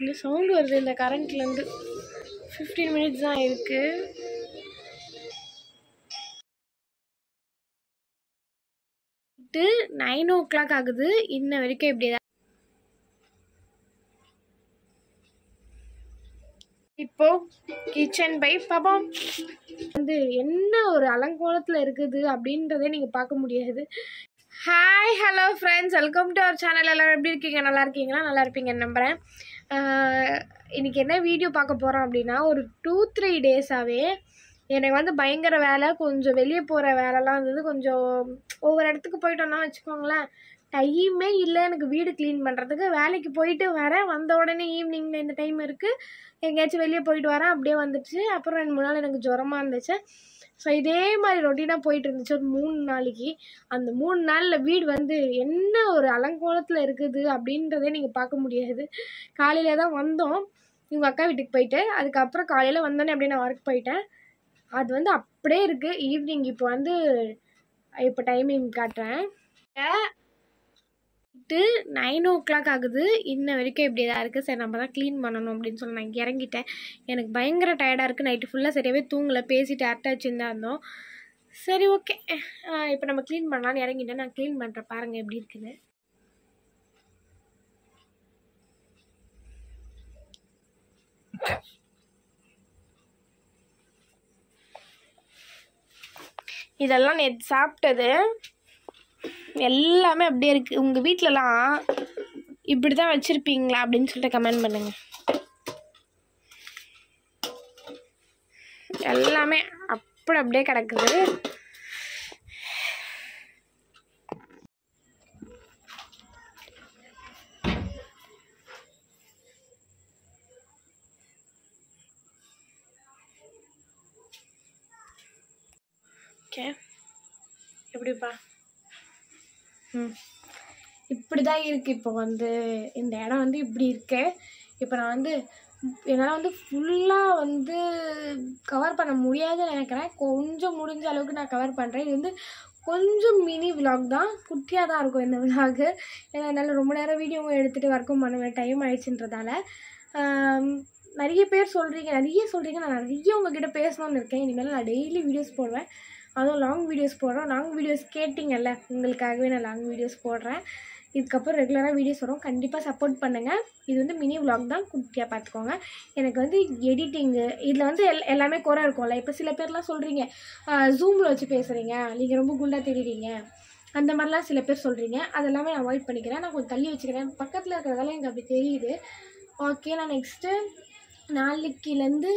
இந்த சவுண்ட் வருது இந்த கரண்ட்லேருந்து. 15 மினிட்ஸ் தான் இருக்கு. நைட்டு 9 o'clock ஆகுது. இன்ன வரைக்கும் இப்படி தான். இப்போ கிச்சன் பை பாப்போம் வந்து என்ன ஒரு அலங்கோலத்தில் இருக்குது அப்படின்றதே நீங்கள் பார்க்க முடியாது. Hi hello friends, welcome to our channel. எல்லோரும் எப்படி இருக்கீங்க? நல்லா இருக்கீங்களா? நல்லா இருப்பீங்கன்னு நம்புகிறேன். இன்றைக்கி என்ன வீடியோ பார்க்க போகிறோம் அப்படின்னா, ஒரு 2-3 டேஸாகவே எனக்கு வந்து பயங்கர வேலை, கொஞ்சம் வெளியே போகிற வேலைலாம் இருந்தது. கொஞ்சம் ஒவ்வொரு இடத்துக்கு போயிட்டோம்னா வச்சுக்கோங்களேன், டைமே இல்லை எனக்கு வீடு க்ளீன் பண்ணுறதுக்கு. வேலைக்கு போயிட்டு வரேன், வந்த உடனே ஈவினிங்கில் இந்த டைம் இருக்குது, எங்கேயாச்சும் வெளியே போயிட்டு வரேன், அப்படியே வந்துடுச்சு. அப்புறம் 2-3 நாள் எனக்கு ஜுரமாக இருந்துச்சு. ஸோ இதே மாதிரி ரொட்டீனாக போயிட்டு இருந்துச்சு ஒரு 3 நாளைக்கு. அந்த 3 நாளில் வீடு வந்து என்ன ஒரு அலங்கோலத்தில் இருக்குது அப்படின்றதே நீங்கள் பார்க்க முடியாது. காலையில் தான் வந்தோம் இவங்க அக்கா வீட்டுக்கு போயிட்டு, அதுக்கப்புறம் காலையில் வந்தோன்னே அப்படியே நான் ஒர்க் போயிட்டேன். அது வந்து அப்படியே இருக்குது. ஈவினிங் இப்போ டைமிங் காட்டுறேன். 9 o'clock ஆகுது. இன்ன வரைக்கும் இப்படி தான் இருக்குது. சரி, நம்ம தான் க்ளீன் பண்ணணும் அப்படின்னு சொல்லி நான் இறங்கிட்டேன். எனக்கு பயங்கர டயர்டாக இருக்குது. நைட்டு ஃபுல்லாக சரியாகவே தூங்கலை, பேசிட்டு அட்டாச்சுன்னு தான் இருந்தோம். சரி, ஓகே, இப்போ நம்ம க்ளீன் பண்ணலான்னு இறங்கிட்டேன். நான் க்ளீன் பண்ணுறேன், பாருங்கள் எப்படி இருக்குது. இதெல்லாம் நேற்று சாப்பிட்டது எல்லாமே அப்படியே இருக்குது. உங்கள் வீட்டிலலாம் இப்படி தான் வச்சுருப்பீங்களா அப்படின்னு சொல்லிட்டு கமெண்ட் பண்ணுங்கள். எல்லாமே அப்படியே கிடக்குது. ஓகே, எப்படிப்பா? இப்படி தான் இருக்குது. இப்போ வந்து இந்த இடம் வந்து இப்படி இருக்கு. இப்போ நான் வந்து என்னால் வந்து ஃபுல்லாக வந்து கவர் பண்ண முடியாதுன்னு நினைக்கிறேன். கொஞ்சம் முடிஞ்ச அளவுக்கு நான் கவர் பண்ணுறேன். இது வந்து கொஞ்சம் மினி விலாக் தான், குட்டியாக தான் இருக்கும் இந்த விலாகு. ஏன்னா என்னால் ரொம்ப நேரம் வீடியோவும் எடுத்துகிட்டு ஒர்க்கும் பண்ணுவேன், டைம் ஆயிடுச்சுன்றதால. நிறைய பேர் சொல்கிறீங்க, நான் நிறைய உங்ககிட்ட பேசணும்னு இருக்கேன். இனிமேல் நான் டெய்லி வீடியோஸ் போடுவேன், அதுவும் லாங் வீடியோஸ் போடுறோம். லாங் வீடியோஸ் கேட்டிங்கல்ல, உங்களுக்காகவே நான் லாங் வீடியோஸ் போடுறேன். இதுக்கப்புறம் ரெகுலராக வீடியோஸ் வரும், கண்டிப்பாக சப்போர்ட் பண்ணுங்கள். இது வந்து மினி விலாக் தான், குட்டியாக பார்த்துக்கோங்க. எனக்கு வந்து எடிட்டிங்கு இதில் வந்து எல்லாமே குறை இருக்கும்ல. இப்போ சில பேர்லாம் சொல்கிறீங்க ஜூமில் வச்சு பேசுகிறீங்க, நீங்கள் ரொம்ப குண்டாக தெரியுறீங்க, அந்த மாதிரிலாம் சில பேர் சொல்கிறீங்க. அதெல்லாமே நான் அவாய்ட் பண்ணிக்கிறேன். நான் கொஞ்சம் தள்ளி வச்சுக்கிறேன், பக்கத்தில் இருக்கிறதால எனக்கு அப்படி தெரியுது. ஓகே, நான் நெக்ஸ்ட்டு நாளைக்குலேருந்து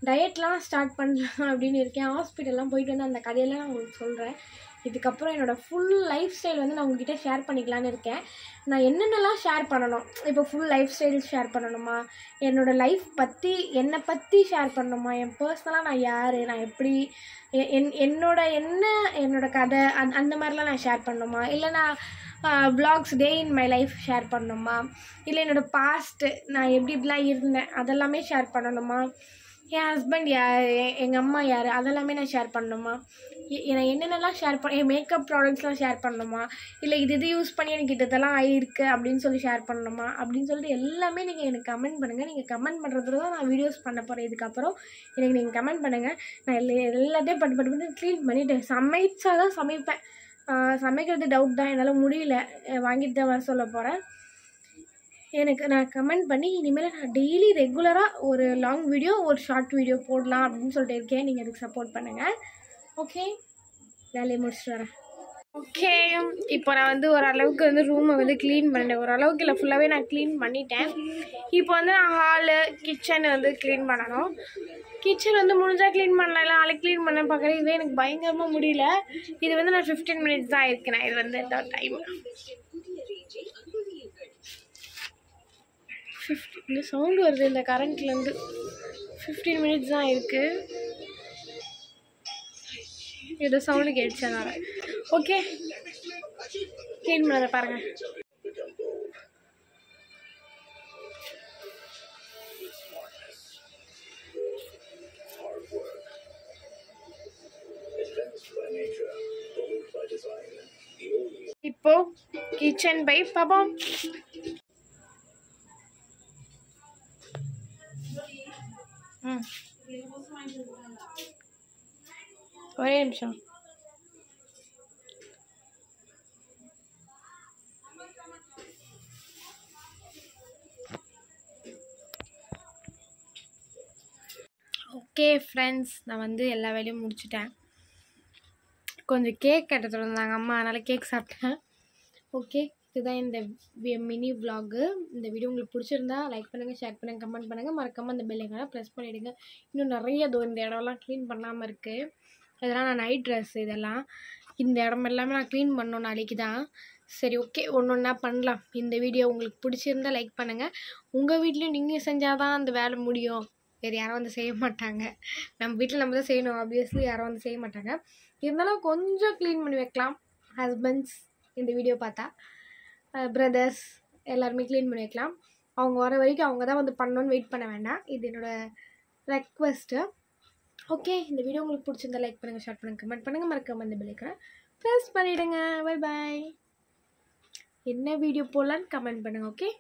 டயட்லாம் ஸ்டார்ட் பண்ணலாம் அப்படின்னு இருக்கேன். ஹாஸ்பிட்டல்லாம் போயிட்டு வந்து அந்த கதையெல்லாம் நான் உங்களுக்கு சொல்கிறேன். இதுக்கப்புறம் என்னோடய ஃபுல் லைஃப் ஸ்டைல் வந்து நான் உங்ககிட்ட ஷேர் பண்ணிக்கலான்னு இருக்கேன். நான் என்னென்னலாம் ஷேர் பண்ணணும், இப்போ ஃபுல் லைஃப் ஸ்டைல் ஷேர் பண்ணணுமா, என்னோடய லைஃப் பற்றி என்னை பற்றி ஷேர் பண்ணணுமா, என் பர்சனலாக நான் யார், நான் எப்படி என்னோட கதை அந்த மாதிரிலாம் நான் ஷேர் பண்ணணுமா, இல்லை நான் vlogs day in my life share பண்ணணுமா, இல்லை என்னோடய பாஸ்ட்டு நான் எப்படி இப்படிலாம் இருந்தேன் அதெல்லாமே ஷேர் பண்ணணுமா, என் ஹஸ்பண்ட் யார், எங்கள் அம்மா யார், அதெல்லாமே நான் ஷேர் பண்ணணுமா, நான் என்னென்னலாம் ஷேர் என் மேக்கப் ப்ராடக்ட்ஸ்லாம் ஷேர் பண்ணணுமா, இல்லை இது யூஸ் பண்ணி எனக்கு இதெல்லாம் ஆகிருக்கு அப்படின்னு சொல்லி ஷேர் பண்ணணுமா அப்படின்னு சொல்லிட்டு எல்லாமே நீங்கள் எனக்கு கமெண்ட் பண்ணுங்கள். நீங்கள் கமெண்ட் பண்ணுறதுல தான் நான் வீடியோஸ் பண்ண போகிறேன். இதுக்கப்புறம் எனக்கு நீங்கள் கமெண்ட் பண்ணுங்கள். நான் எல்லாத்தையும் பட்டு க்ளீன் பண்ணிவிட்டு சமைச்சா தான் சமைப்பேன். சமைக்கிறது டவுட் தான், என்னால் முடியல, வாங்கிட்டு தான் வர சொல்ல போகிறேன். நான் கமெண்ட் பண்ணி இனிமேல் நான் டெய்லி ரெகுலராக ஒரு லாங் வீடியோ, ஒரு ஷார்ட் வீடியோ போடலாம் அப்படின்னு சொல்லிட்டு இருக்கேன். நீங்கள் அதுக்கு சப்போர்ட் பண்ணுங்கள். ஓகே, வேலையை முடிச்சுட்டு வரேன். ஓகே, இப்போ நான் வந்து ஓரளவுக்கு வந்து ரூமை வந்து க்ளீன் பண்ணிட்டேன். ஓரளவுக்கு இல்லை, ஃபுல்லாகவே நான் க்ளீன் பண்ணிட்டேன். இப்போ வந்து நான் ஹாலு கிச்சன் வந்து க்ளீன் பண்ணணும். கிச்சன் வந்து முடிஞ்சால் க்ளீன் பண்ணலாம், இல்லை நாளைக்கு க்ளீன் பண்ண பார்க்குறேன். இதுவே எனக்கு பயங்கரமாக முடியல. இது வந்து நான் 15 மினிட்ஸ் தான் இருக்கேன். இது வந்து இந்த டைம் இந்த சவுண்ட் வருது இந்த கரண்ட்லேருந்து. 15 மினிட்ஸ் தான் இருக்குது. ஏதோ சவுண்டு கேட்டுச்சனால. ஓகே, க்ளீன் பண்ணதை பாருங்கள். இப்போ கிச்சன் பை பாப்போம். ம் ஒரே நிமிஷம். ஓகே ஃப்ரெண்ட்ஸ், நான் வந்து எல்லா வேலையும் முடிச்சிட்டேன். கொஞ்சம் கேக் கட்ட இருந்தாங்க அம்மா, அதனால் கேக் சாப்பிட்டேன். ஓகே, இதுதான் இந்த மினி விலாகு. இந்த வீடியோ உங்களுக்கு பிடிச்சிருந்தா லைக் பண்ணுங்கள், ஷேர் பண்ணுங்கள், கமெண்ட் பண்ணுங்கள். மறக்காமல் அந்த பெல் ஐக்கானை ப்ரெஸ் பண்ணிவிடுங்க. இன்னும் நிறைய இந்த இடம்லாம் க்ளீன் பண்ணாமல் இருக்குது. இதெல்லாம் நான் நைட் ட்ரெஸ், இதெல்லாம் இந்த இடம் எல்லாமே நான் க்ளீன் பண்ணணும் நாளைக்கு தான். சரி, ஓகே, ஒன்று ஒன்றா பண்ணலாம். இந்த வீடியோ உங்களுக்கு பிடிச்சிருந்தா லைக் பண்ணுங்கள். உங்கள் வீட்லேயும் நீங்கள் செஞ்சால் தான் அந்த வேலை முடியும். வேறு யாரும் வந்து செய்ய மாட்டாங்க. நம்ம வீட்டில் நம்ம தான் செய்யணும். ஆப்வியஸ்லி யாரும் வந்து செய்ய மாட்டாங்க. இருந்தாலும் கொஞ்சம் க்ளீன் பண்ணி வைக்கலாம். ஹஸ்பண்ட்ஸ் இந்த வீடியோ பார்த்தா, பிரதர்ஸ் எல்லாருமே க்ளீன் பண்ணி வைக்கலாம். அவங்க வர வரைக்கும் அவங்க தான் வந்து பண்ணணுன்னு வெயிட் பண்ண வேண்டாம். இது என்னோடய ரெக்வெஸ்ட்டு. ஓகே, இந்த வீடியோ உங்களுக்கு பிடிச்சிருந்தா லைக் பண்ணுங்கள், ஷேர் பண்ணுங்கள், கமெண்ட் பண்ணுங்கள். மறக்காம இந்த பெல் ஐக்கானை ப்ரெஸ் பண்ணிவிடுங்க. Bye bye. என்ன வீடியோ போடலான்னு கமெண்ட் பண்ணுங்கள். ஓகே.